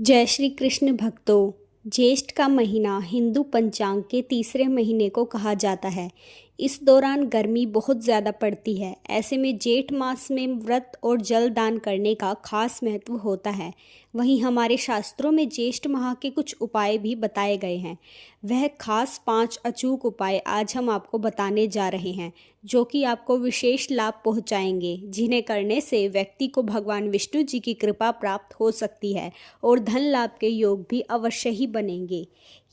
जय श्री कृष्ण भक्तों। ज्येष्ठ का महीना हिंदू पंचांग के तीसरे महीने को कहा जाता है। इस दौरान गर्मी बहुत ज़्यादा पड़ती है। ऐसे में जेठ मास में व्रत और जल दान करने का खास महत्व होता है। वहीं हमारे शास्त्रों में ज्येष्ठ माह के कुछ उपाय भी बताए गए हैं। वह खास 5 अचूक उपाय आज हम आपको बताने जा रहे हैं, जो कि आपको विशेष लाभ पहुंचाएंगे, जिन्हें करने से व्यक्ति को भगवान विष्णु जी की कृपा प्राप्त हो सकती है और धन लाभ के योग भी अवश्य ही बनेंगे।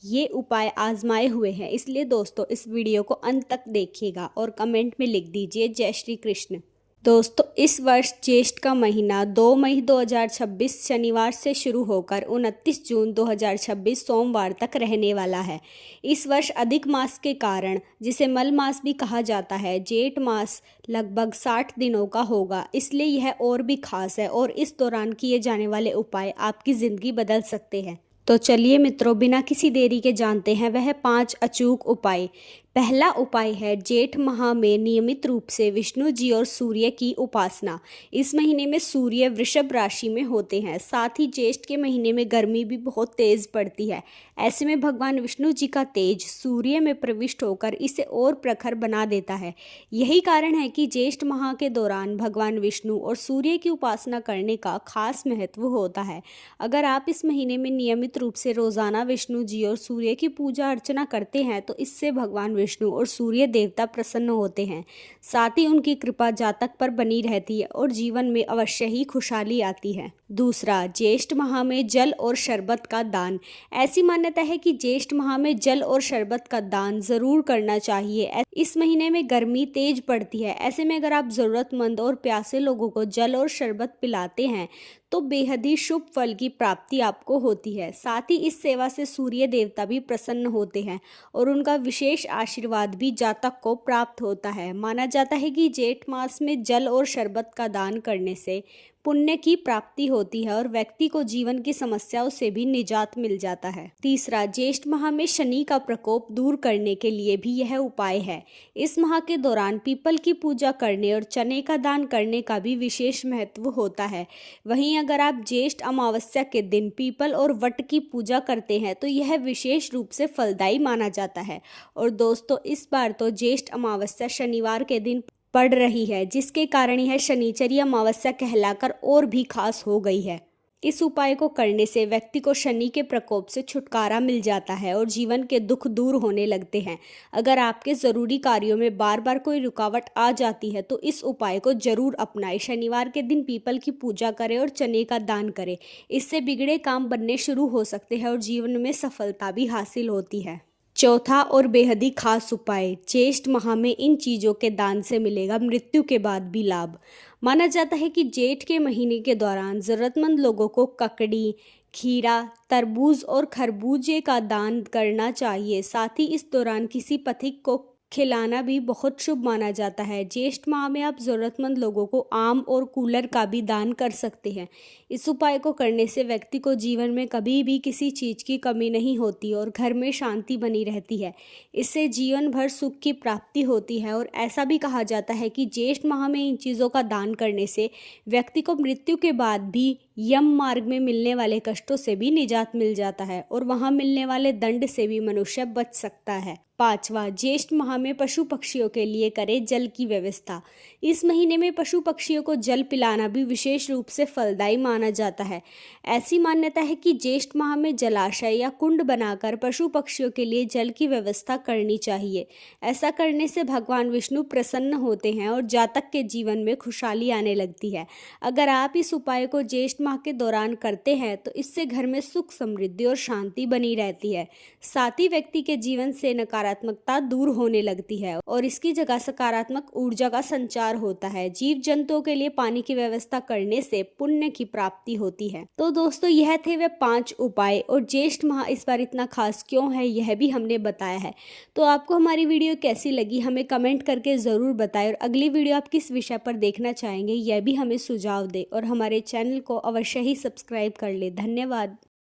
ये उपाय आजमाए हुए हैं, इसलिए दोस्तों इस वीडियो को अंत तक देखिएगा और कमेंट में लिख दीजिए जय श्री कृष्ण। दोस्तों, इस वर्ष ज्येष्ठ का महीना 2 मई 2026 शनिवार से शुरू होकर 29 जून 2026 सोमवार तक रहने वाला है। इस वर्ष अधिक मास के कारण, जिसे मल मास भी कहा जाता है, जेठ मास लगभग 60 दिनों का होगा। इसलिए यह और भी खास है और इस दौरान किए जाने वाले उपाय आपकी ज़िंदगी बदल सकते हैं। तो चलिए मित्रों, बिना किसी देरी के जानते हैं वह 5 अचूक उपाय। पहला उपाय है जेठ माह में नियमित रूप से विष्णु जी और सूर्य की उपासना। इस महीने में सूर्य वृषभ राशि में होते हैं। साथ ही ज्येष्ठ के महीने में गर्मी भी बहुत तेज पड़ती है। ऐसे में भगवान विष्णु जी का तेज सूर्य में प्रविष्ट होकर इसे और प्रखर बना देता है। यही कारण है कि ज्येष्ठ माह के दौरान भगवान विष्णु और सूर्य की उपासना करने का खास महत्व होता है। अगर आप इस महीने में नियमित रूप से रोजाना विष्णु जी और सूर्य की पूजा अर्चना करते हैं तो इससे भगवान विष्णु और सूर्य देवता प्रसन्न होते हैं। साथ ही उनकी कृपा जातक पर बनी रहती है और जीवन में अवश्य ही खुशहाली आती है। दूसरा, ज्येष्ठ माह में जल और शरबत का दान। ऐसी मान्यता है कि ज्येष्ठ माह में जल और शरबत का दान जरूर करना चाहिए। इस महीने में गर्मी तेज पड़ती है। ऐसे में अगर आप जरूरतमंद और प्यासे लोगों को जल और शरबत पिलाते हैं तो बेहद ही शुभ फल की प्राप्ति आपको होती है। साथ ही इस सेवा से सूर्य देवता भी प्रसन्न होते हैं और उनका विशेष आशीर्वाद भी जातक को प्राप्त होता है। माना जाता है कि जेठ मास में जल और शरबत का दान करने से पुण्य की प्राप्ति होती है और व्यक्ति को जीवन की समस्याओं से भी निजात मिल जाता है। तीसरा, ज्येष्ठ माह में शनि का प्रकोप दूर करने के लिए भी यह उपाय है। इस माह के दौरान पीपल की पूजा करने और चने का दान करने का भी विशेष महत्व होता है। वहीं अगर आप ज्येष्ठ अमावस्या के दिन पीपल और वट की पूजा करते हैं तो यह विशेष रूप से फलदायी माना जाता है। और दोस्तों, इस बार तो ज्येष्ठ अमावस्या शनिवार के दिन पड़ रही है, जिसके कारण यह शनिचरी अमावस्या कहलाकर और भी खास हो गई है। इस उपाय को करने से व्यक्ति को शनि के प्रकोप से छुटकारा मिल जाता है और जीवन के दुख दूर होने लगते हैं। अगर आपके ज़रूरी कार्यों में बार बार कोई रुकावट आ जाती है तो इस उपाय को जरूर अपनाएं। शनिवार के दिन पीपल की पूजा करें और चने का दान करें। इससे बिगड़े काम बनने शुरू हो सकते हैं और जीवन में सफलता भी हासिल होती है। चौथा और बेहद ही खास उपाय, ज्येष्ठ माह में इन चीज़ों के दान से मिलेगा मृत्यु के बाद भी लाभ। माना जाता है कि जेठ के महीने के दौरान ज़रूरतमंद लोगों को ककड़ी, खीरा, तरबूज और खरबूजे का दान करना चाहिए। साथ ही इस दौरान किसी पथिक को खिलाना भी बहुत शुभ माना जाता है। ज्येष्ठ माह में आप ज़रूरतमंद लोगों को आम और कूलर का भी दान कर सकते हैं। इस उपाय को करने से व्यक्ति को जीवन में कभी भी किसी चीज़ की कमी नहीं होती और घर में शांति बनी रहती है। इससे जीवन भर सुख की प्राप्ति होती है और ऐसा भी कहा जाता है कि ज्येष्ठ माह में इन चीज़ों का दान करने से व्यक्ति को मृत्यु के बाद भी यम मार्ग में मिलने वाले कष्टों से भी निजात मिल जाता है और वहाँ मिलने वाले दंड से भी मनुष्य बच सकता है। पांचवा, ज्येष्ठ माह में पशु पक्षियों के लिए करें जल की व्यवस्था। इस महीने में पशु पक्षियों को जल पिलाना भी विशेष रूप से फलदायी माना जाता है। ऐसी मान्यता है कि ज्येष्ठ माह में जलाशय या कुंड बनाकर पशु पक्षियों के लिए जल की व्यवस्था करनी चाहिए। ऐसा करने से भगवान विष्णु प्रसन्न होते हैं और जातक के जीवन में खुशहाली आने लगती है। अगर आप इस उपाय को ज्येष्ठ माह के दौरान करते हैं तो इससे घर में सुख, समृद्धि और शांति बनी रहती है। साथ ही व्यक्ति के जीवन से नकारात्मकता दूर होने लगती है और इसकी जगह सकारात्मक ऊर्जा का संचार होता है। जीव जंतुओं के लिए पानी की व्यवस्था करने से पुण्य की प्राप्ति होती है। तो दोस्तों, यह थे वे 5 उपाय और ज्येष्ठ माह इस बार इतना खास क्यों है यह भी हमने बताया है। तो आपको हमारी वीडियो कैसी लगी हमें कमेंट करके ज़रूर बताएं और अगली वीडियो आप किस विषय पर देखना चाहेंगे यह भी हमें सुझाव दें और हमारे चैनल को अवश्य ही सब्सक्राइब कर ले। धन्यवाद।